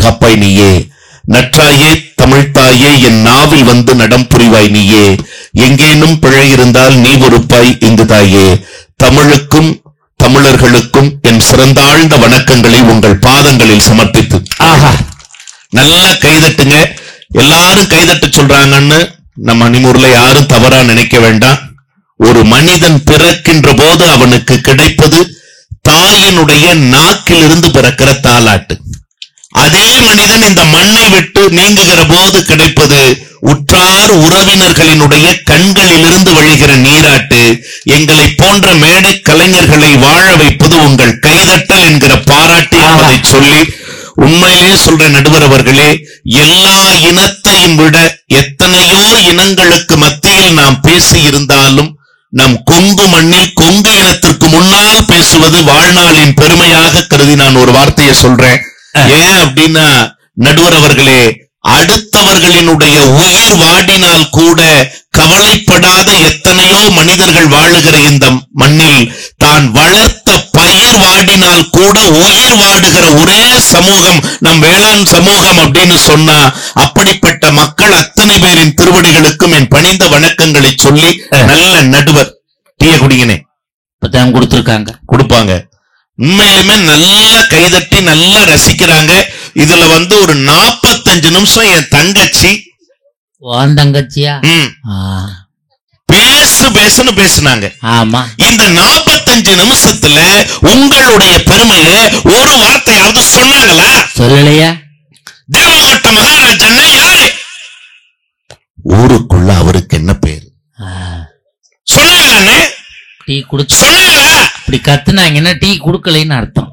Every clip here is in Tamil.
காப்பாய் நீயே, நற்றாயே தமிழ்த்தாயே என் நாவில் வந்து நடம் புரிவாய் நீயே, எங்கேனும் பிழை இருந்தால் நீ பொறுப்பாய் இங்கு தாயே, தமிழுக்கும் தமிழர்களுக்கும் என் சிறந்தாழ்ந்த வணக்கங்களை உங்கள் பாதங்களில் சமர்ப்பித்து. ஆஹா, நல்லா கைதட்டுங்க. எல்லாரும் கைதட்ட சொல்றாங்கன்னு நம்ம மணிமூர்ல யாரும் தவறா நினைக்க வேண்டாம். ஒரு மனிதன் பிறக்கின்ற போது அவனுக்கு கிடைப்பது தாயினுடைய நாக்கிலிருந்து பிறக்கிற தாலாட்டு. அதே மனிதன் இந்த மண்ணை விட்டு நீங்குகிற போது கிடைப்பது உற்றார் உறவினர்களினுடைய கண்களிலிருந்து வழிகிற நீராட்டு. எங்களை போன்ற மேடை கலைஞர்களை வாழ வைப்பது உங்கள் கைதட்டல் என்கிற பாராட்டு என்பதை சொல்லி, உண்மையிலே சொல்ற நடுவர் அவர்களே, எல்லா இனத்தையும் விட எத்தனையோ இனங்களுக்கு மத்தியில் நாம் பேசி இருந்தாலும் நம் கொங்கு மண்ணில் கொங்கு இனத்திற்கு முன்னால் பேசுவது வாழ்நாளின் பெருமையாக கருதி நான் ஒரு வார்த்தையை சொல்றேன். ஏன் அப்படின்னா, நடுவர் அவர்களே, அடுத்தவர்களினுடைய உயிர் வாடினால் கூட கவலைப்படாத எத்தனையோ மனிதர்கள் வாழுகிற இந்த மண்ணில் தான் வளர்த்த பயிர் வாடினால் கூட உயிர் வாடுகிற ஒரே சமூகம் நம் வேளாண் சமூகம் அப்படின்னு சொன்னா, அப்படிப்பட்ட மக்கள் அத்தனை பேரின் திருவடிகளுக்கும் என் பணிந்த வணக்கங்களை சொல்லி, நல்ல நடுவர் டீய குடிங்கனே கொடுத்திருக்காங்க, கொடுப்பாங்க. உண்மையிலுமே நல்லா கைதட்டி நல்லா ரசிக்கிறாங்க. இதுல வந்து ஒரு 45 நிமிஷம் என் தங்கச்சி தங்கச்சியா பேசுன்னு பேசினாங்க. ஆமா, இந்த 45 நிமிஷத்துல உங்களுடைய பெருமையை ஒரு வார்த்தையாவது சொன்னாங்களா? சொல்லலையா? தேவகோட்டை மகாராஜன்னா யாரு? ஊருக்குள்ள அவருக்கு என்ன பேரு சொன்னாங்களான்னு? டீ குடுக்க சொன்னாங்களா? இப்படி கத்துனாங்கன்னா டீ குடுக்கலைன்னு அர்த்தம்.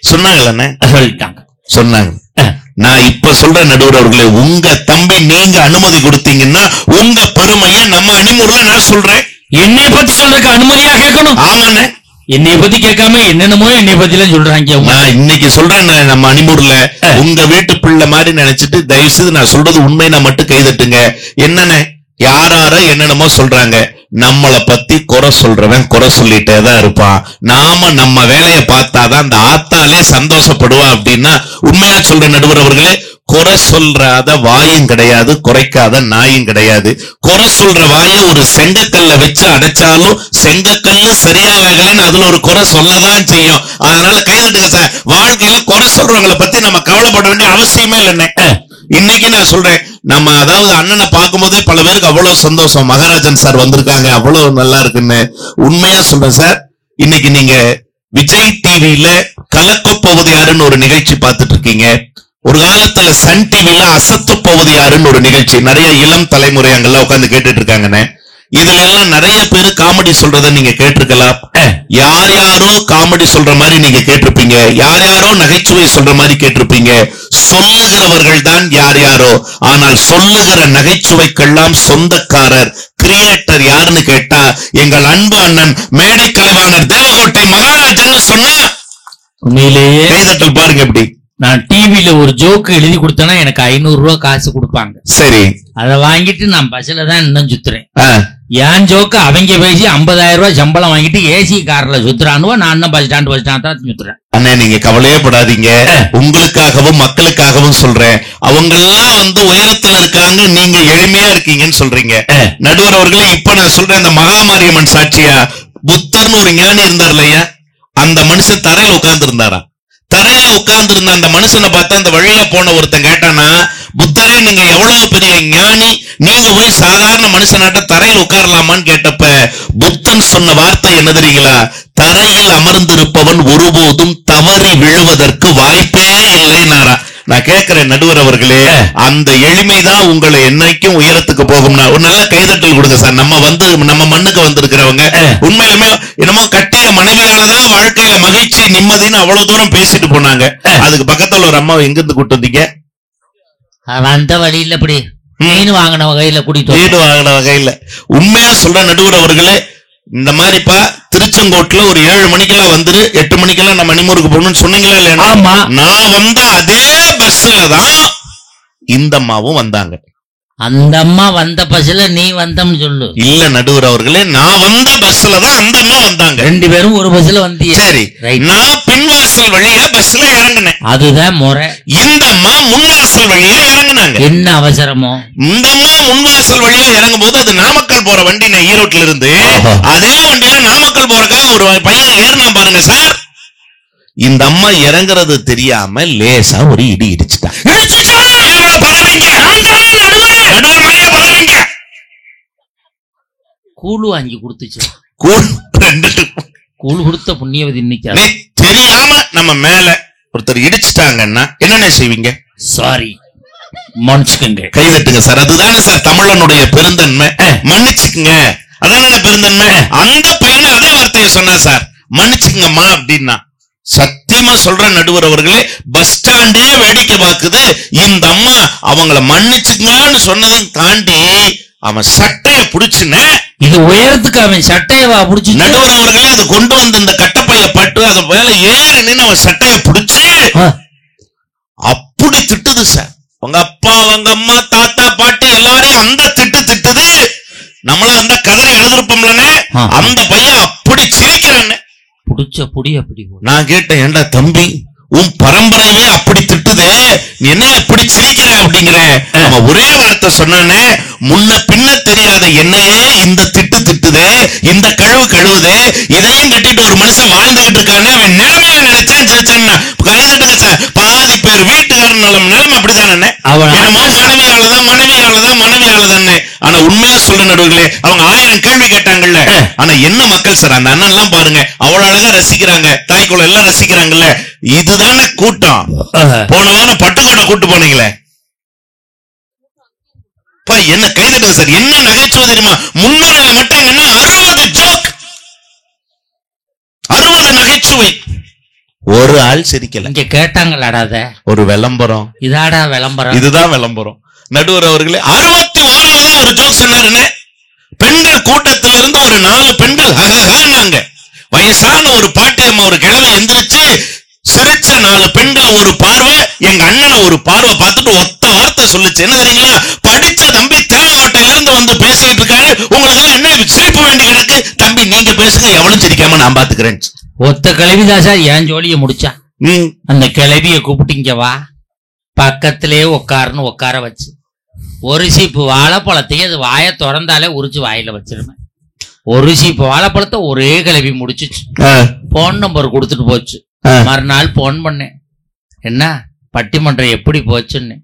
சொன்னாங்களான்னு சொல்லிட்டாங்க, சொன்னாங்க. நான் இப்ப சொல்ற நடுவர் அவர்களே, உங்க தம்பி நீங்க அனுமதி கொடுத்தீங்கன்னா உங்க பெருமையை நம்ம அணிமுறையில நான் சொல்றேன். என்னை பத்தி சொல்றதுக்கு அனுமதியா கேட்கணும். ஆமாண்ணே, என்னை பத்தி கேட்காம என்னென்னமோ என்னை பத்தி எல்லாம் சொல்றாங்க. நான் இன்னைக்கு சொல்றேன், நம்ம அணிமுறையில உங்க வீட்டு பிள்ளை மாதிரி நினைச்சிட்டு தயவு செய்து நான் சொல்றது உண்மைனா மட்டும் கைதட்டுங்க. என்னன்னு யாராரோ என்னென்னமோ சொல்றாங்க. நம்மளை பத்தி குறை சொல்றவன் குறை சொல்லிட்டே தான் இருப்பான். நாம நம்ம வேலையை பார்த்தாதான் அந்த ஆத்தாலே சந்தோஷப்படுவா. அப்படின்னா உண்மையா சொல்ற நடுவர் அவர்களே, குறை சொல்றாத வாயும் கிடையாது, குறைக்காத நாயும் கிடையாது. குறை சொல்ற வாயை ஒரு செங்கக்கல்ல வச்சு அடைச்சாலும் செங்கக்கல்லு சரியா வேகலன்னு அதுல ஒரு குறை சொல்லதான் செய்யும். அதனால கைதட்டுங்க சார். வாழ்க்கையில குறை சொல்றவங்களை பத்தி நம்ம கவலைப்பட வேண்டிய அவசியமே இல்லைன்னு இன்னைக்கு நான் சொல்றேன். நம்ம அதாவது அண்ணனை பார்க்கும் போதே பல பேருக்கு அவ்வளவு சந்தோஷம். மகாராஜன் சார் வந்திருக்காங்க, அவ்வளவு நல்லா இருக்குன்னு உண்மையா சொல்றேன் சார். இன்னைக்கு நீங்க விஜய் டிவில கலக்க போவது யாருன்னு ஒரு நிகழ்ச்சி பார்த்துட்டு இருக்கீங்க. ஒரு காலத்துல சன் டிவில அசத்து போவது யாருன்னு ஒரு நிகழ்ச்சி நிறைய இளம் தலைமுறை அங்கெல்லாம் உட்கார்ந்து கேட்டுட்டு இருக்காங்கன்னு. இதுல எல்லாம் நிறைய பேரு காமெடி சொல்றத நீங்க கேட்டிருக்கலாம். யார் யாரோ காமெடி சொல்ற மாதிரி நீங்க கேட்டிருப்பீங்க, யார் யாரோ நகைச்சுவை சொல்ற மாதிரி கேட்டிருப்பீங்க. சொல்லுகிறவர்கள் தான் யார் யாரோ, ஆனால் சொல்லுகிற நகைச்சுவைக்கெல்லாம் சொந்தக்காரர் கிரியேட்டர் யாருன்னு கேட்டா எங்கள் அன்பு அண்ணன் மேடை கலைவாணர் தேவகோட்டை மகாராஜன் சொன்னா உண்மையிலேயே கைதட்டல் பாருங்க. எப்படி நான் டிவில ஒரு ஜோக்கு எழுதி கொடுத்தேன்னா எனக்கு 500 ரூபாய் காசு கொடுப்பாங்க. சரி, அதை வாங்கிட்டு நான் பஸ்ல தான் இன்னும் சுத்துறேன். என் ஜோக்கு அவங்க பேசி 50,000 ரூபாய் சம்பளம் வாங்கிட்டு ஏசி கார்ல சுத்துறானுவா. நான் இன்னும் பஸ் ஸ்டாண்ட் தான் சுத்துறேன். அண்ணா நீங்க கவலையே படாதீங்க, உங்களுக்காகவும் மக்களுக்காகவும் சொல்றேன். அவங்க எல்லாம் வந்து உயரத்துல இருக்காங்க, நீங்க எளிமையா இருக்கீங்கன்னு சொல்றீங்க. நடுவர் அவர்களே, இப்ப நான் சொல்றேன், இந்த மகாமாரியம்மன் சாட்சியா புத்தர்னு ஒரு ஞானி இருந்தார் இல்லையா, அந்த மனுஷன் தரையில உட்கார்ந்து இருந்தாரா. தரையில உட்கார்ந்து இருந்த அந்த மனுஷனை பார்த்தா அந்த வழியில போன ஒருத்தன் கேட்டானா, புத்தரே நீங்க எவ்வளவு பெரிய ஞானி, நீங்க போய் சாதாரண மனுஷனாட்ட தரையில் உட்காரலாமான்னு கேட்டப்ப புத்தன் சொன்ன வார்த்தை என்ன தெரியுங்களா? தரையில் அமர்ந்திருப்பவன் ஒருபோதும் தவறி விழுவதற்கு வாய்ப்பே இல்லைனாரா. நான் கேட்கிறேன் நடுவர் அவர்களே, அந்த எளிமைதான் உங்களை என்னைக்கும் உயரத்துக்கு போகும்னா ஒரு நல்ல கைதட்டல் கொடுங்க சார். நம்ம மண்ணுக்கு வந்திருக்கிறவங்க உண்மையிலுமே என்னமோ கட்டிய மனைவியாலதான் வாழ்க்கையில மகிழ்ச்சி நிம்மதினு அவ்வளவு தூரம் பேசிட்டு போனாங்க. அதுக்கு பக்கத்துல ஒரு அம்மா எங்க இருந்து கூட்டு வந்தீங்க? அந்த வழியில இப்படி மீன் வாங்கின வகையில கூட்டிட்டு மீன் வாங்கின வகையில. உண்மையா சொல்ற நடுவர் அவர்களே, இந்த மாதிரிப்பா திருச்செங்கோட்டுல ஒரு 7 மணிக்கெல்லாம் வந்துரு, 8 மணிக்கெல்லாம் நம்ம மணிமூருக்கு போகணும்னு சொன்னீங்களா இல்லையா? ஆமா, நான் வந்த அதே பஸ்ல தான் இந்த அம்மாவும் வந்தாங்க. அந்த அம்மா வந்த பஸ்ல நீ வந்தம்னு சொல்லு. இல்ல நடுவர் அவர்களே, நான் வந்த பஸ்ல தான் அந்த அம்மா வந்தாங்க. 2 பேரும் ஒரு பஸ்ல வந்தீங்க. சரி, நான் பின்வாசல் வழியா பஸ்ல இறங்கினேன். அதுதான் முறை. இந்த அம்மா முன்வாசல் வழியா இறங்குனாங்க. என்ன அவசரமோ? இந்த அம்மா முன்வாசல் வழியா இறங்கும் போது அது நாமக்கல் போற வண்டி, ஈரோட்ல இருந்து அதே வண்டியில நாமக்கல் போறக்காக ஒரு பையன் ஏறினா பாருங்க சார். இந்த அம்மா இறங்குறது தெரியாம லேசா ஒரு இடி இடிச்சுட்டான். கூழு வாங்கி கொடுத்துச்சு. கூழு கொடுத்த புண்ணியவதி இன்னைக்கு தெரியாம நம்ம மேல ஒருத்தர் இடிச்சுட்டாங்கன்னா என்னென்ன செய்வீங்க? சாரி, மன்னிச்சுக்கங்க. கை தட்டுங்க சார். அதுதானே சார் தமிழனுடைய பெருந்தன்மை. மன்னிச்சுக்குங்க, அதான பெருந்தன்மை. அந்த பையனை அதே வார்த்தையை சொன்னா சார், மன்னிச்சுக்குங்கம்மா அப்படின்னா. சத்தியமா சொல்ற நடுவர் அவர்களே, பஸ் ஸ்டாண்டே வேடிக்கை பார்க்குது. இந்த அம்மா அவங்கள மன்னிச்சுங்கன்னு சொன்னதையும் தாண்டி அவன் சட்டைய புடிச்சுன்னு, இது உயரத்துக்கு அவன் சட்டையவா புடிச்சு நடுவர் அவர்களே அதை கொண்டு வந்து இந்த கட்டப்பைய பட்டு அது மேல ஏறி நின்று அவன் சட்டைய புடிச்சு அப்படி திட்டுது சார். உங்க அப்பா, உங்க அம்மா, தாத்தா, பாட்டி எல்லாரையும் அந்த திட்டுது. நம்மள அந்த கதரை எழுதிருப்போம்லன்னு அந்த பையன் அப்படி சிரிக்கிறான்னு புடிச்ச புடி. அப்படி நான் கேட்டேன், ஏண்டா தம்பி, உன் பரம்பரையே அப்படி திட்டுதே, நீ என்ன அப்படி சிரிக்கிற அப்படிங்கிற. அவன் ஒரே வார்த்தை சொன்னானே, முன்ன பின்ன தெரியாத என்னையே இந்த திட்டுதே, இந்த கழுவுதே, இதையும் கட்டிட்டு ஒரு மனுஷன் வாழ்ந்துகிட்டு இருக்கானே, அவன் நிலைமையை நினைச்சேன் சிரிச்சேன்னா. கைதட்டுங்க சார். பாதி பேர் வீட்டுக்காரன் நிலைமை அப்படித்தானே. என்னமோ மனைவியாலதான். ஆனா உண்மையா சொல்ற நடுவுகளே, அவங்க 1000 கேள்வி கேட்டாங்கல்ல. ஆனா என்ன மக்கள் சார், அந்த அண்ணன் எல்லாம் பாருங்க, அவ்வளவு அழகா ரசிக்கிறாங்க, தாய்க்குள்ள எல்லாம் ரசிக்கிறாங்கல்ல. இதுதானே கூட்டம். போன வாரம் பட்டுக்கோட்டை கூட்டு போனீங்களே, என்ன கைதட்டுங்க சார். என்ன நகைச்சுவை தெரியுமா? முன்னுரையில மட்டும் என்ன 60 ஜோக், 60 நகைச்சுவை. ஒரு ஆள் சிரிக்கல. இங்க கேட்டாங்களாடாத ஒரு விளம்பரம். இதாடா விளம்பரம், இதுதான் விளம்பரம். நடுவர் அவர்களே 61வது ஒரு ஜோக் சொன்னாருன்னு, பெண்கள் கூட்டத்திலிருந்து ஒரு 4 பெண்கள் ஹஹஹான்னாங்க. வயசான ஒரு பாட்டியம்மா ஒரு கிழமை எந்திரிச்சு சிரிச்ச 4 பெண்களை ஒரு பார்வை, எங்க அண்ணனை ஒரு பார்வை பார்த்துட்டு ஒத்த வார்த்தை சொல்லுச்சு. என்ன தெரியுங்களா? படிச்ச தம்பி தேவகோட்டையில இருந்து வந்து பேசிட்டு இருக்காரு, உங்களுக்கு எல்லாம் என்ன சிரிப்பு வேண்டி கிடக்கு, தம்பி நீங்க பேசுங்க, எவ்வளவு சிரிக்காம நான் பாத்துக்கிறேன். ஒத்த கிளவிதாசா என் ஜோலிய முடிச்சா. அந்த கிளவிய கூப்பிட்டீங்க வா, பக்கத்திலே உட்காருன்னு உட்கார வச்சு ஒரு சீப்பு வாழைப்பழத்தையும் அது வாயை திறந்தாலே உரிச்சு வாயில வச்சிருவேன். ஒரு சீப்பு வாழைப்பழத்தை ஒரே கிளவி முடிச்சுச்சு. போன் நம்பர் கொடுத்துட்டு போச்சு. மறுநாள் போன் பண்ணேன், என்ன பட்டிமன்றம் எப்படி போச்சுன்னு.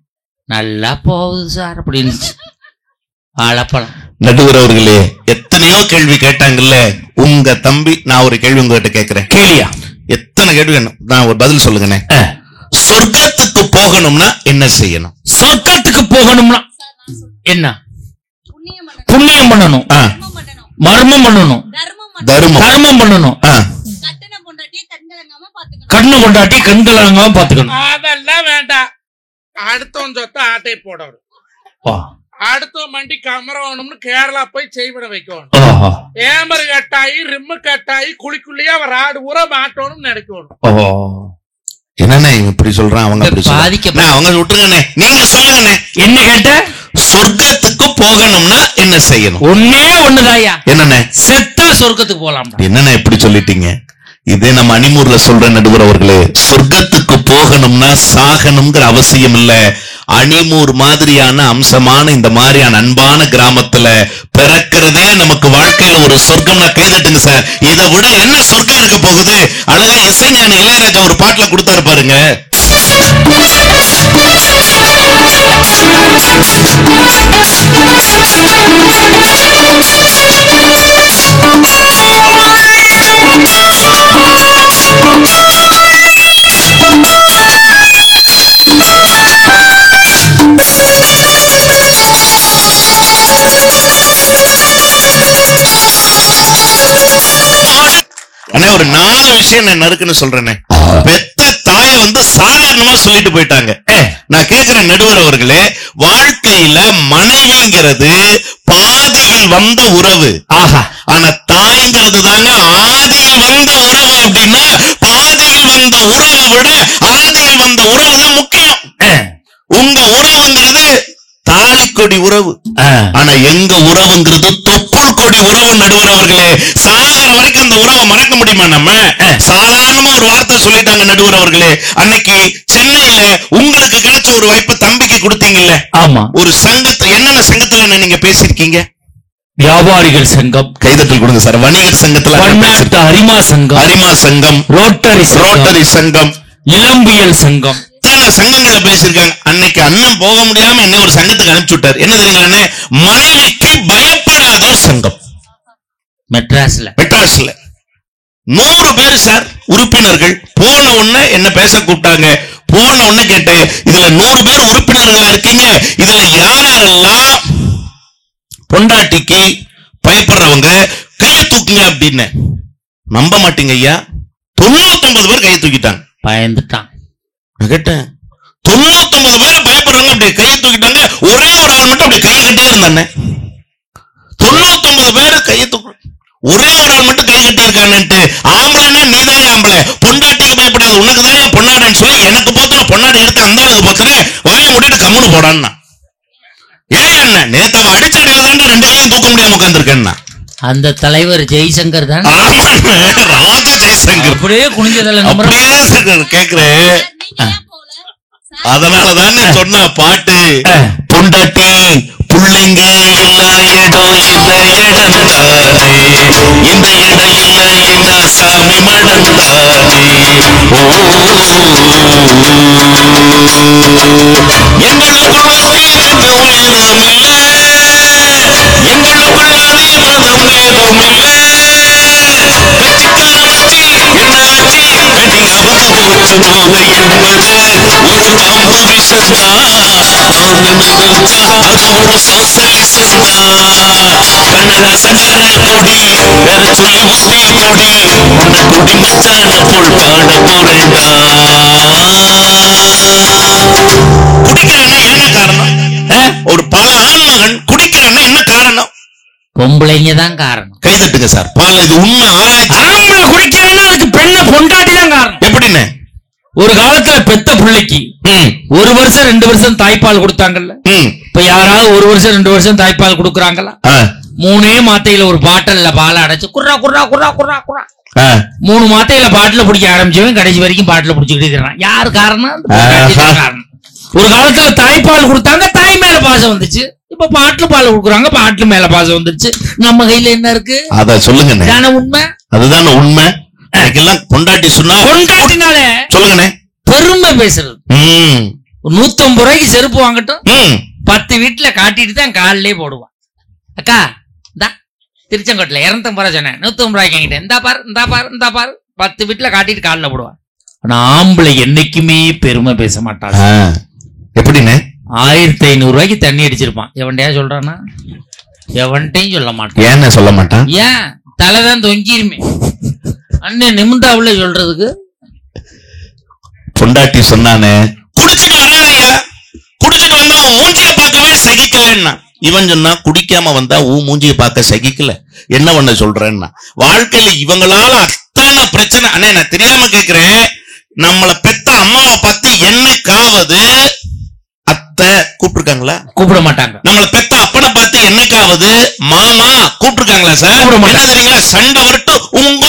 நல்லா போகுது சார் அப்படின்னு. வாழைப்பழம். நடுவர் அவர்களே எத்தனையோ கேள்வி கேட்டாங்கல்ல உங்க தம்பி. நான் ஒரு கேள்வி உங்ககிட்ட கேட்கிறேன், கேளியா? எத்தனை கேள்வி வேணும், நான் ஒரு பதில் சொல்லுங்கண்ணே. சொர்க்கத்துக்கு போகணும்னா என்ன செய்யணும்? சொர்க்கத்துக்கு போகணும்னா என்ன? புண்ணியம் பண்ணணும், மர்மம் பண்ணணும், தர்மம் பண்ணணும், கண்ணு கொண்டாட்டி கண்கலங்காம பாத்துக்கணும். அதெல்லாம் வேண்டாம். அடுத்தவன் சொத்த ஆட்டை போடணும், அடுத்த மண்டி கமரணும்னு கேரளா போய் செய்விட வைக்கணும். ஏமரு கட்டாயி ரிம்மு கட்டாயி குழிக்குள்ளேயே அவர் ஆடு ஊற மாட்டோம்னு நினைக்கணும். என்னண்ணே இப்படி சொல்றான்? அவங்க அவங்க விட்டுருங்கண்ணே, நீங்க சொல்லுங்கண்ணே. என்ன கேட்ட? சொர்க்கத்துக்கு போகணும்னா என்ன செய்யணும்? ஒன்னே ஒண்ணுதாயா. என்னண்ணே? செத்தா சொர்க்கத்துக்கு போலாம். என்னண்ணே இப்படி சொல்லிட்டீங்க? இதே நம்ம அணிமூர்ல சொல்ற நடுவர் அவர்களே, சொர்க்கத்துக்கு போகணும்னா சாகணுங்கிற அவசியம் இல்ல. அணிமூர் மாதிரியான அம்சமான இந்த மாதிரியான அன்பான கிராமத்துல பிறக்கிறதே நமக்கு வாழ்க்கையில ஒரு சொர்க்கம்னா கைதட்டுங்க சார். இதை விட என்ன சொர்க்கம் இருக்க போகுது? அழகா இசைஞானி இளையராஜா ஒரு பாட்டுல கொடுத்தாரு பாருங்க. ஒரு 4 விஷயம் நான் நறுக்குன்னு சொல்றேனே. பெத்த தாயை சாதாரணமா சொல்லிட்டு போயிட்டாங்க. நான் கேட்கிறேன் நடுவர் அவர்களே, வாழ்க்கையில மனைவிங்கிறது பாதியில் வந்த உறவு. ஆனா தாய்ங்கிறது தாங்க ஆதியில் வந்த உறவு. அப்படின்னா பாதியில் வந்த உறவை விட ஆதியில் வந்த உறவு தான் முக்கியம். உங்க உறவுங்கிறது தாலி கோடி உறவு. ஆனா எங்க உறவுங்கிறது தொப்புள் கொடி உறவு. நடுவர் அவர்களே, சாகிற வரைக்கும் அந்த உறவை மறக்க முடியுமா? நம்ம சாதாரணமா ஒரு வார்த்தை சொல்லிட்டாங்க நடுவர் அவர்களே. அன்னைக்கு சென்னையில உங்களுக்கு கிடைச்ச ஒரு வாய்ப்பு தம்பிக்கு கொடுத்தீங்கல்ல? ஆமா. ஒரு சங்கத்தை, என்னென்ன சங்கத்துல நீங்க பேசிருக்கீங்க? வியாபாரிகள் சங்கம், கைதட்டல் கொடுங்க சார். வணிகர் சங்கத்துல அரிமா சங்கம், அரிமா சங்கம், ரோட்டரி சங்கம், இளம்பியல் சங்கம், சங்கங்களை பேசியிருக்காங்க. அன்னைக்கு அண்ணன் போக முடியாம என்ன ஒரு சங்கத்துக்கு அனுப்பிச்சு விட்டார். என்ன தெரியுங்களா? மனைவிக்கு பயப்படாத சங்கம். மெட்ராஸ்ல 100 பேர் சார் உறுப்பினர்கள். போன உடனே என்ன பேச கூப்பிட்டாங்க. போன உடனே கேட்டேன், இதுல 100 பேர் உறுப்பினர்களா இருக்கீங்க, இதுல யாரெல்லாம் பொண்டாட்டிக்கு பயப்படுறவங்க கையை தூக்குங்க அப்படின்னு. நம்ப மாட்டீங்க ஐயா, 99 பேர் கையை தூக்கிட்டாங்க. பயந்துட்டான். கேட்டேன், 99 பேர் பயப்படுறவங்க அப்படி கையை தூக்கிட்டாங்க. ஒரே ஒரு ஆள் மட்டும் அப்படி கையை கட்டியே இருந்தானே. 99 பேர் கையை தூக்கு, ஒரே ஒரு ஆள் மட்டும் கை கட்டி இருக்கான்னுட்டு. ஆம்பளைன்னா நீதான் ஆம்பளை, பொண்டாட்டிக்கு பயப்படாது, உனக்கு தான் பொன்னாடன்னு சொல்லி எனக்கு போத்துன பொன்னாடி எடுத்து அந்த அளவுக்கு போத்துன, வாய மூடிட்டு கம்முன்னு போடான்னா. ஏன் என்ன நேத்து அவன் அடிச்சடியில தான் 2 கையும் தூக்க முடியாம உட்கார்ந்துருக்கேன்னா. அந்த தலைவர் ஜெய்சங்கர் தான். ராஜா ஜெய்சங்கர் அப்படியே குனிஞ்சதல்ல கேக்குறேன். அதனாலதான் சொன்ன பாட்டு, பொண்டாட்டி புள்ளைங்க எல்லா இடம் இந்த இடம் தானே, இந்த இடம் எல்லாம் எங்க சாமி மடம் தானே. எங்களுக்குள்ள வீரங்க உள்ளதும் இல்ல, எங்களுக்குள்ள மதம் ஏதும் இல்ல. கட்சிக்கார ஆட்சி என்ன ஆட்சி கடினமா போச்சு போக என்பது ஒரு பாம்பு விஷம்தான். நினைச்சா அது ஒரு சோசலிசம் தான். கண்ணதாசன் கொடி வேற சொல்லி ஊத்தி கொடி, உன்னை கொடி மச்சான போல் பாட போறேன்டா. குடிக்கிறான்னா என்ன காரணம்? ஒரு பல ஆண்மகன் குடிக்கிறான்னா என்ன காரணம்? பொம்பளைங்க தான் காரணம். கை தட்டுங்க சார். பால் இது உண்மை ஆராய்ச்சி. ஆம்பளை குடிக்கிறான்னா அதுக்கு பெண்ணை பொண்டாட்டி தான் காரணம். எப்படின்னு? ஒரு காலத்துல பெத்த பிள்ளைக்கு 1 வருஷம் 2 வருஷம் தாய்ப்பால் கொடுத்தாங்கல்ல. இப்ப யாராவது 1 வருஷம் 2 வருஷம் தாய்ப்பால் கொடுக்குறாங்களா? 3 மாத்தையில ஒரு பாட்டில்ல பாலை அடைச்சு குர்ரா குர்ரா குர்ரா குர்ரா குர்ரா 3 மாத்தையில பாட்டில பிடிக்க ஆரம்பிச்சவன் கடைசி வரைக்கும் பாட்டில பிடிச்சிக்கிட்டு இருக்கிறான். யாரு காரணம்? காரணம். ஒரு காலத்துல தாய்ப்பால் கொடுத்தாங்க, தாய் மேல பாசம் வந்துச்சு. இப்ப பாட்டுல பால் கொடுக்குறாங்க, பாட்டுல மேல பாசம் வந்துருச்சு. நம்ம கையில என்ன இருக்கு? அத சொல்லுங்க. உண்மை அதுதானே உண்மை. பொண்டாட்டி சொன்னா பொண்டாட்டினாலே சொல்லுங்கண்ணே பெருமை பேசுறது. 150 ரூபாய்க்கு செருப்பு வாங்கட்டும், 10 வீட்டுல காட்டிட்டு தான் காலிலே போடுவான். அக்கா இந்தா திருச்செங்கோட்டில் 250 ரூபாய் சொன்னேன், 150 ரூபாய்க்கு வாங்கிட்டேன், இந்தா பாரு இந்தா பாரு இந்தா பாரு, 10 வீட்டுல காட்டிட்டு காலில் போடுவான். ஆனா ஆம்பளை என்னைக்குமே பெருமை பேச மாட்டாங்க. எப்படின்னு? 1500 ரூபாய்க்கு தண்ணி அடிச்சிருப்பான். எவன்டையா சொல்றானா? எவன்ட்டையும் சொல்ல மாட்டான். ஏன்னு சொல்ல மாட்டான்? ஏன் தலைதான் தொங்கிருமே. அண்ணன் நிமிந்தாவுல சொல்றதுக்கு பொண்டாட்டி சொன்னானே, குடிச்சிட்டு வர்றாயா, குடிச்சிட்டு வந்தா மூஞ்சிய பார்க்கவே சகிக்கலன்னா. இவன் சொன்னா குடிக்காம வந்தா மூஞ்சிய பார்க்க சகிக்கல, என்ன பண்ண சொல்றேன்னா. வாழ்க்கையில இவங்களால அத்தனை பிரச்சனை. அண்ணே நான் தெரியாம கேக்குறேன், நம்மளை பெத்த அம்மாவை பார்த்து என்னைக்காவது அத்தை கூப்பிட்டுருக்காங்களா? கூப்பிட மாட்டாங்க. நம்மளை பெத்த அப்பனை பார்த்து என்னைக்காவது மாமா கூப்பிட்டுருக்காங்களா சார்? என்ன தெரியுங்களா? சண்டை வரட்டு உங்க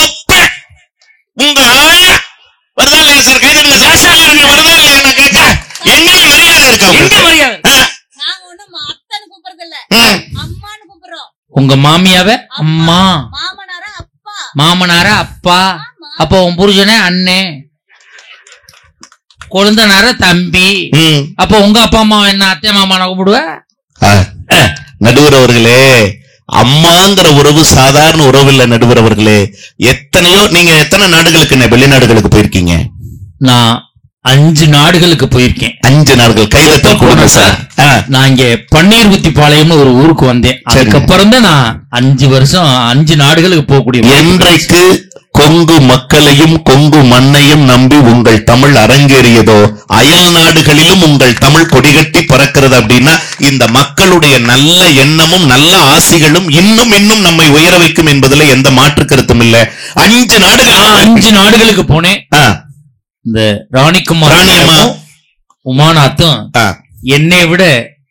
உங்க ஆயா வருதா இல்லையா சார்? கைதட்டுங்க சார். வருதா இல்லையா? நான் கேட்கிறேன், எங்கேயும் மரியாதை இருக்கா? எங்க மரியாதை? உங்க மாமியாவ அம்மா, மாமனார அப்பா, அப்ப உன் புருஷனே அண்ணே, கொழுந்தனார தம்பி. அப்ப உங்க அப்பா அம்மா என்ன அத்தை மாமான கூப்பிடுவ? நடுவர் அவர்களே, அம்மாங்கிற உறவு சாதாரண உறவு இல்ல நடுவர் அவர்களே. எத்தனையோ, நீங்க எத்தனை நாடுகளுக்கு வெளிநாடுகளுக்கு போயிருக்கீங்க? நான் 5 நாடுகளுக்கு போயிருக்கேன். 5 நாடுகள். கையில கொடுங்க சார். நான் இங்க பன்னீர்புத்திபாளையம்னு ஒரு ஊருக்கு வந்தேன். அதுக்கப்புறம் தான் நான் 5 வருஷம் 5 நாடுகளுக்கு போகக்கூடிய. என்றைக்கு கொங்கு மக்களையும் கொங்கு மண்ணையும் நம்பி உங்கள் தமிழ் அரங்கேறியதோ, அயல் நாடுகளிலும் உங்கள் தமிழ் கொடிகட்டி பறக்கிறது. அப்படின்னா இந்த மக்களுடைய நல்ல எண்ணமும் நல்ல ஆசைகளும் இன்னும் இன்னும் நம்மை உயர வைக்கும் என்பதுல எந்த மாற்று கருத்தும் இல்ல. 5 நாடுகள். 5 நாடுகளுக்கு போனேன். இந்த ராணிக்குமார் உமாநாத்தும் என்னை விட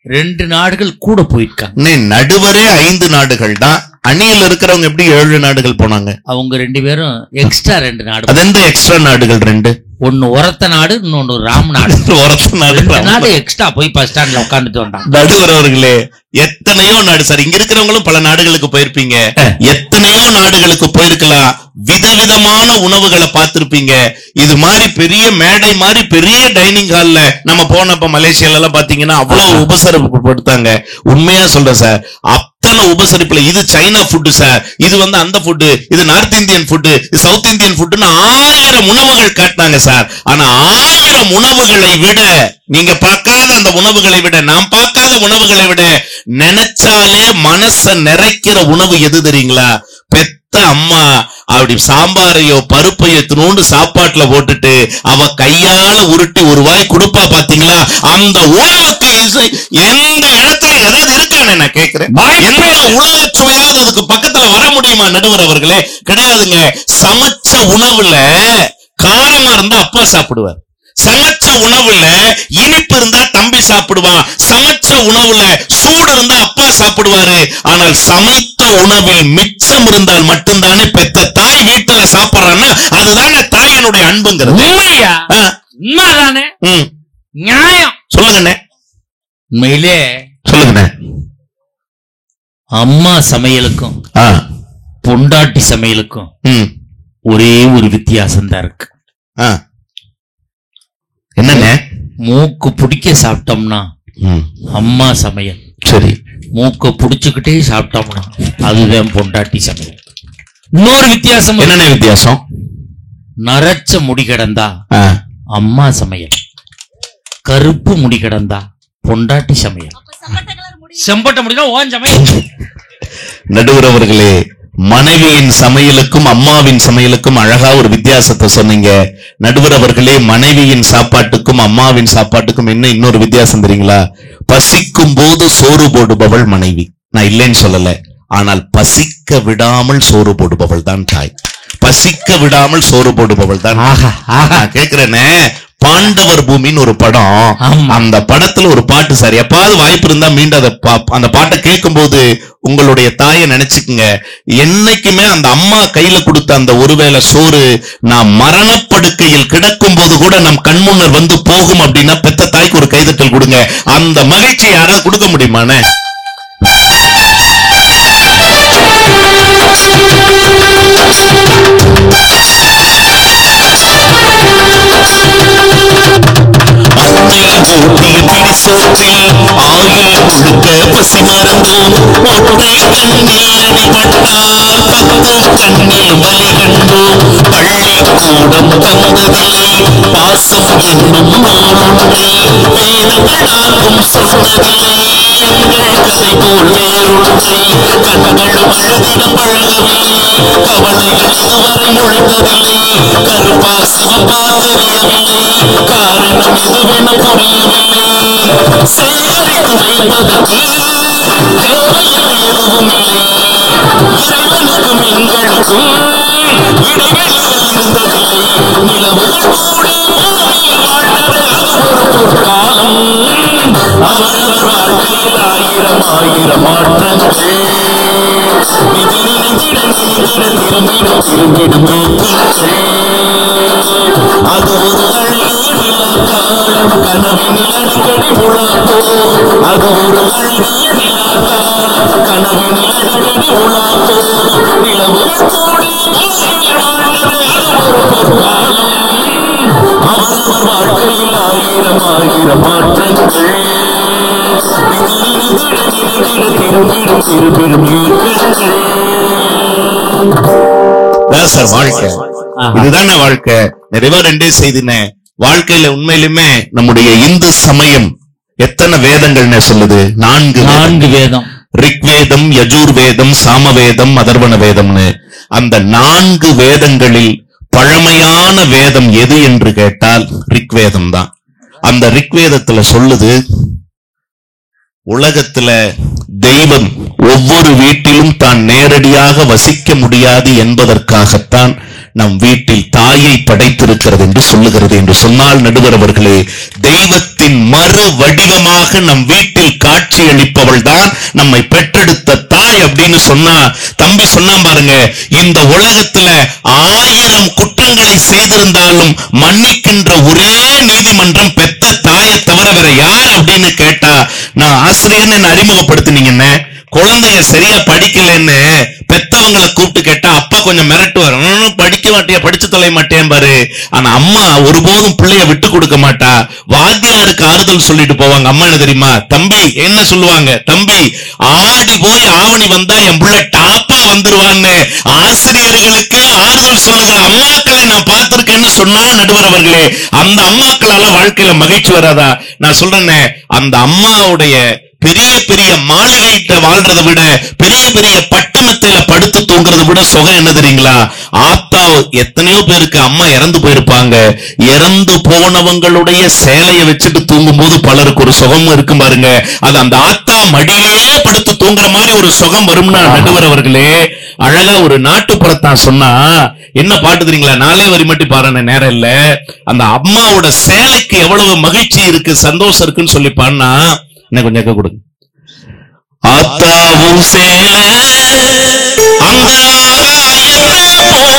2 நாடுகள் கூட போயிருக்காங்க. நடுவரே 5 நாடுகள் தான். அணியில் இருக்கிறவங்க எப்படி 7 நாடுகள் போனாங்க? அவங்க 2 பேரும் எக்ஸ்ட்ரா 2 நாடு. அது எந்த எக்ஸ்ட்ரா நாடுகள்? 2. ஒன்னு ஒரத்த நாடு, இன்னொன்னு ராம் நாடு. ஒரத்த நாடு எக்ஸ்ட்ரா போய் பஸ் ஸ்டாண்ட்ல உட்காந்துட்டு வந்தாங்க. நடுவர் அவர்களே, எத்தனையோ நாடு சார், இங்க இருக்கிறவங்களும் பல நாடுகளுக்கு போயிருப்பீங்க, எத்தனையோ நாடுகளுக்கு போயிருக்கலாம், விதவிதமான உணவுகளை பார்த்திருப்பீங்க. இது மாதிரி பெரிய மேடை மாதிரி பெரிய டைனிங் ஹால்ல நம்ம போனப்ப மலேசியால எல்லாம் பாத்தீங்கன்னா அவ்வளவு உபசரிப்பு கொடுத்தாங்க. உண்மையா சொல்றேன் சார், அத்தனை உபசரிப்புல இது சைனா ஃபுட்டு சார், இது அந்த ஃபுட்டு, இது நார்த் இந்தியன் ஃபுட்டு, இது சவுத் இந்தியன் ஃபுட்டுன்னு 1000 உணவுகள் காட்டினாங்க சார். ஆனா 1000 உணவுகளை விட, நீங்க பார்க்காத அந்த உணவுகளை விட, நான் பார்க்காத உணவுகளை விட, நினைச்சாலே மனச நிறைக்கிற உணவு எது தெரியுங்களா? பெத்த அம்மா அப்படி சாம்பாரையோ பருப்பையோ தினோண்டு சாப்பாட்டுல போட்டுட்டு அவ கையால உருட்டி ஒரு வாய் கொடுப்பா பாத்தீங்களா? அந்த உணவுக்கு எந்த இடத்துல ஏதாவது இருக்கானே நான் கேட்கிறேன். உலக சுவையாவது அதுக்கு பக்கத்துல வர முடியுமா நடுவர் அவர்களே? கிடையாதுங்க. சமைச்ச உணவுல காரமா இருந்தா அப்பா சாப்பிடுவார், சமைச்ச உணவுல இனிப்பு இருந்தா தம்பி சாப்பிடுவான், சமைச்ச உணவுல சூடு இருந்தா அப்பா சாப்பிடுவாரு. ஆனால் சமைத்த உணவில் மிச்சம் இருந்தால் மட்டும்தானே பெத்த தாய் வீட்டுல சாப்பிடுறான்னா அதுதானே தாயினுடைய அன்புங்கிறது. உண்மையா? உண்மைதானே? நியாயம். சொல்லுங்கண்ணே, உண்மையிலே சொல்லுங்கண்ணே. அம்மா சமையலுக்கும் பொண்டாட்டி சமையலுக்கும் ஒரே ஒரு வித்தியாசம் தான் இருக்கு. என்னங்க? மூக்கு பிடிக்க சாப்பிட்டோம்னா அம்மா சமையல் சரி, மூக்க புடிச்சுக்கிட்டே சாப்பிட்டோம்னா அதுதான் பொண்டாட்டி சமையல். இன்னொரு வித்தியாசம். என்னென்ன வித்தியாசம்? நரைச்ச முடி கிடந்தா அம்மா சமையல், கருப்பு முடி கிடந்தா பொண்டாட்டி சமையல், செம்பட்ட முடினா ஓன் சமையல். நடுவர் அவர்களே, மனைவியின் சமையலுக்கும் அம்மாவின் சமையலுக்கும் அழகா ஒரு வித்தியாசத்தை சொன்னீங்க. நடுவர் அவர்களே, மனைவியின் சாப்பாட்டுக்கும் அம்மாவின் சாப்பாட்டுக்கும் என்ன இன்னொரு வித்தியாசம் தெரியுங்களா? பசிக்கும் போது சோறு போடுபவள் மனைவி, நான் இல்லைன்னு சொல்லல, ஆனால் பசிக்க விடாமல் சோறு போடுபவள் தான் தாய். பசிக்க விடாமல் சோறு போடுபவள் தான். கேக்குறேனே, பாண்டவர் பூமின்னு ஒரு படம், அந்த படத்துல ஒரு பாட்டு சார், எப்பாவது வாய்ப்பு இருந்தா மீண்டும் அந்த பாட்டை கேட்கும் போது உங்களுடைய தாயை நினைச்சுக்குங்க. என்னைக்குமே அந்த அம்மா கையில கொடுத்த அந்த ஒருவேளை சோறு நான் மரணப்படுக்கையில் கிடக்கும் போது கூட நம் கண்முன்னர் வந்து போகும் அப்படின்னா பெத்த தாய்க்கு ஒரு கைதட்டல் கொடுங்க. அந்த மகிழ்ச்சி யாராவது கொடுக்க முடியுமானே? சோற்றில் ஆயில் முழுக்க பசி மறந்தோம், ஒற்றை கண்ணில் அடிபட்டால் 10 கண்ணில் வலி கண்டோம். பள்ளிக்கூடம் தந்ததில்லை பாசம் என்னும் நூலொன்றில், வேதங்களாலும் சொன்னதில்லை எங்கள் கதை போல் வேறொன்றை. கண்களும் அழுதிட பழகவில்லை, கவலைகள் இதுவரை முழுந்ததில்லை, கருப்பா சிவப்பா தெரியவில்லை, காரணம் இதுவென புரியவில்லை. சேகரித்து வைப்பதற்கு தேவைகள் எதுவும் இல்லை, இறைவனுக்கும் எங்களுக்கும் இடைவெளி இருந்ததில்லை. நிலவுகள் கூட பூமியில் வாழ்ந்தது அது ஒரு பொற்காலம். அவரவர் வாழ்க்கையில் 1000 மாற்றங்கள். இது நினைந்திட திரும்பிடும் திரும்பிடும் நோக்கங்கள். அது ஒரு அழகிய நிலக்காலம், கனவினில் அடிக்கடி உலாப்போம். அது ஒரு அழகிய நிலக்காலம், கனவினில் அடிக்கடி உலாப்போம். நிலவுகள் கூட பூமியில் வாழ்ந்தது அது ஒரு பொற்காலம். அவரவர் வாழ்க்கையில் 1000 மாற்றங்கள். திரும்பிடும் திரும்பிடும் நோக்கங்கள். வாழ்க்கை இதுதானே வாழ்க்கை. நிறைவா 2 செய்தினே. வாழ்க்கையில உண்மையிலுமே நம்முடைய இந்து சமயம் எத்தனை வேதங்கள்னு சொல்லுது? 4 வேதம். ரிக்வேதம், யஜுர்வேதம், சாமவேதம், அதர்வண வேதம்னு. அந்த 4 வேதங்களில் பழமையான வேதம் எது என்று கேட்டால் ரிக்வேதம் தான். அந்த ரிக்வேதத்துல சொல்லுது, உலகத்துல தெய்வம் ஒவ்வொரு வீட்டிலும் தான் நேரடியாக வசிக்க முடியாது என்பதற்காகத்தான் நம் வீட்டில் தாயை படைத்திருக்கிறது என்று சொல்லுகிறது. என்று சொன்னால் நடுவர் அவர்களே, தெய்வத்தின் மறு வடிவமாக நம் வீட்டில் காட்சி காட்சி அளிப்பவள் தான் நம்மை பெற்றெடுத்த தாய் அப்படின்னு சொன்னா, தம்பி சொன்னா பாருங்க, இந்த உலகத்துல 1000 குற்றங்களை செய்திருந்தாலும் மன்னிக்கின்ற ஒரே நீதிமன்றம் பெத்த தாயை தவிர வேற யார் அப்படின்னு கேட்டா, நான் ஆசிரியர்னு என்ன அறிமுகப்படுத்தினீங்கன்னு, குழந்தைய சரியா படிக்கலன்னு பெத்தவங்களை கூப்பிட்டு கேட்டா அப்பா கொஞ்சம் மிரட்டுவார், படிக்க மாட்டியா, படிச்சு தொலை மாட்டேன் பாரு. ஆனா அம்மா ஒருபோதும் பிள்ளைய விட்டு கொடுக்க மாட்டா. வாத்தியாருக்கு ஆறுதல் சொல்லிட்டு போவாங்க. அம்மா என்ன தெரியுமா, தம்பி என்ன சொல்லுவாங்க, தம்பி ஆடி போய் ஆவணி வந்தா என் புள்ள டாப்பா வந்துருவான்னு ஆசிரியர்களுக்கு ஆறுதல் சொல்லுகிற அம்மாக்களை நான் பார்த்திருக்கேன்னு சொன்னா நடுவர் அவர்களே, அந்த அம்மாக்களால வாழ்க்கையில மகிழ்ச்சி வராதா? நான் சொல்றேன்னு, அந்த அம்மாவுடைய பெரிய பெரிய மாளிகைட்ட வாழ்றதை விட, பெரிய பெரிய பட்டணத்தில படுத்து தூங்குறதை விட சுகம் என்ன தெரியுங்களா? ஆத்தா எத்தனையோ பேருக்கு அம்மா இறந்து போயிருப்பாங்க, இறந்து போனவங்களுடைய சேலையை வச்சுட்டு தூங்கும் போது பலருக்கு ஒரு சுகம் இருக்கும் பாருங்க. அது அந்த ஆத்தா மடியிலே படுத்து தூங்குற மாதிரி ஒரு சுகம் வரும்னா நடுவர் அவர்களே, அழகா ஒரு நாட்டுப்புறத்தான் சொன்னா என்ன பாட்டு தெரியுங்களா? நாளே வரி மட்டும் பாருங்க, நேரம் இல்ல. அந்த அம்மாவோட சேலைக்கு எவ்வளவு மகிழ்ச்சி இருக்கு, சந்தோஷம் இருக்குன்னு சொல்லி பாடினா என்ன கொஞ்சம் கேட்க கொடுங்க. ஆத்தாவும் சேல அந்த ஆகாயத்தை போல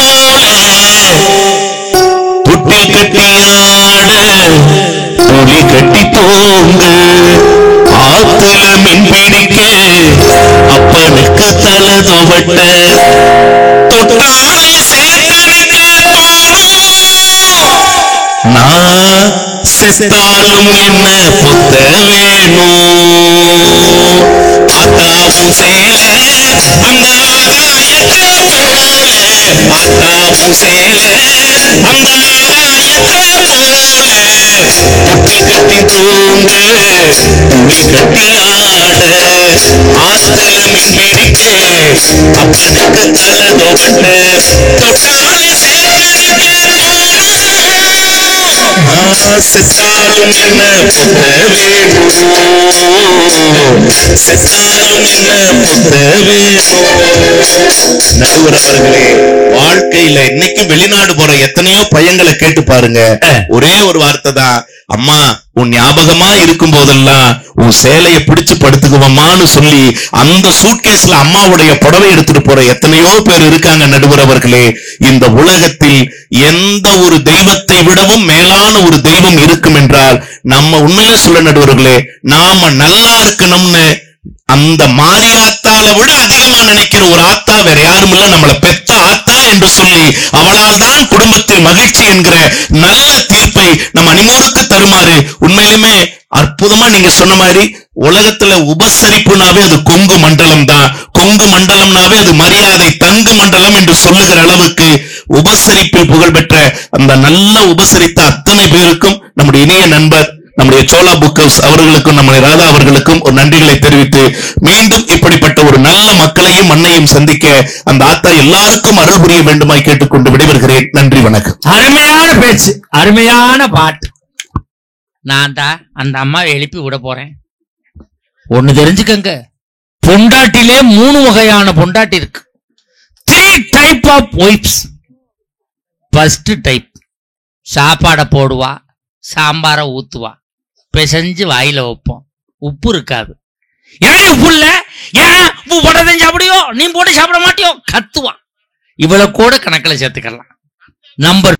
புட்டில் கட்டியாட துளி கட்டி தூங்கு, ஆத்துல மின் பிடிக்க அப்பனுக்கு தலை துவட்ட தொட்டாலே சேர்த்தடிக்க நான் செத்தாலும் என்ன புத்த வேணும். ஆத்தாவும் சேல அந்த ஆகாயத்தை போல, ஆத்தாவும் சேல அந்த ஆகாயத்தை போல புட்டி கட்டி தூங்க துணி கட்டி ஆட, ஆத்துல மின் பிடிக்க அப்பனுக்கு தலை தோட்ட தொட்டாலே சேர்த்தடிக்க செத்தாலும் என்ன புத்த வேணும், செத்தாலும் என்ன புத்த வேணும். நடுவர் அவர்களே, வாழ்க்கையில இன்னைக்கு வெளிநாடு போற எத்தனையோ பையங்களை கேட்டு பாருங்க, ஒரே ஒரு வார்த்தை தான், அம்மா உன் ஞாபகமா இருக்கும் போதெல்லாம் உன் சேலையை பிடிச்சு படுத்துக்குவமான்னு சொல்லி அந்த சூட்கேஸ்ல அம்மாவுடைய புடவை எடுத்துட்டு போற எத்தனையோ பேர் இருக்காங்க. நடுவர் அவர்களே, இந்த உலகத்தில் எந்த ஒரு தெய்வத்தை விடவும் மேலான ஒரு தெய்வம் இருக்கும் என்றால் நம்ம உண்மையில சொல்ல நடுவர்களே, நாம நல்லா இருக்கணும்னு அந்த மாரியாத்தால விட அதிகமா நினைக்கிற ஒரு ஆத்தா வேற யாரும் இல்ல, நம்மளை பெத்த ஆத்தா என்று சொல்லி அவளால் தான் குடும்பத்தில் மகிழ்ச்சி என்கிற நல்ல தீர்ப்பை நம் அனைவருக்கு தருமாறு உண்மையிலுமே அற்புதமா நீங்க சொன்ன மாதிரி உலகத்துல உபசரிப்புனாவே அது கொங்கு மண்டலம் தான். கொங்கு மண்டலம்னாவே அது மரியாதை தங்கு மண்டலம் என்று சொல்லுகிற அளவுக்கு உபசரிப்பில் புகழ்பெற்ற அந்த நல்ல உபசரித்த அத்தனை பேருக்கும் நம்முடைய இனிய நண்பர் நம்முடைய சோலா புக் ஹவுஸ் அவர்களுக்கும் நம்முடைய ராதா அவர்களுக்கும் ஒரு நன்றிகளை தெரிவித்து, மீண்டும் இப்படிப்பட்ட ஒரு நல்ல மக்களையும் மண்ணையும் சந்திக்க அந்த ஆத்தா எல்லாருக்கும் அருள் புரிய வேண்டுமாய் கேட்டுக்கொண்டு விடைபெறுகிறேன். நன்றி, வணக்கம். அருமையான பேச்சு, அருமையான பாட்டு. நான் தான் அந்த அம்மாவை எழுப்பி விட போறேன். ஒண்ணு தெரிஞ்சுக்கங்க, பொண்டாட்டிலே 3 வகையான பொண்டாட்டி இருக்கு. 3 type of wives. First type, சாப்பாடை போடுவா, சாம்பாரை ஊத்துவா, பிசைஞ்சு வாயில வைப்போம், உப்பு இருக்காது. ஏன் உப்பு இல்ல, ஏன் உப்பு போட்டதை சாப்பிடுவோ, நீ போட்டு சாப்பிட மாட்டியோ கத்துவா. இவளை கூட கணக்கில் சேர்த்துக்கலாம். நம்பர்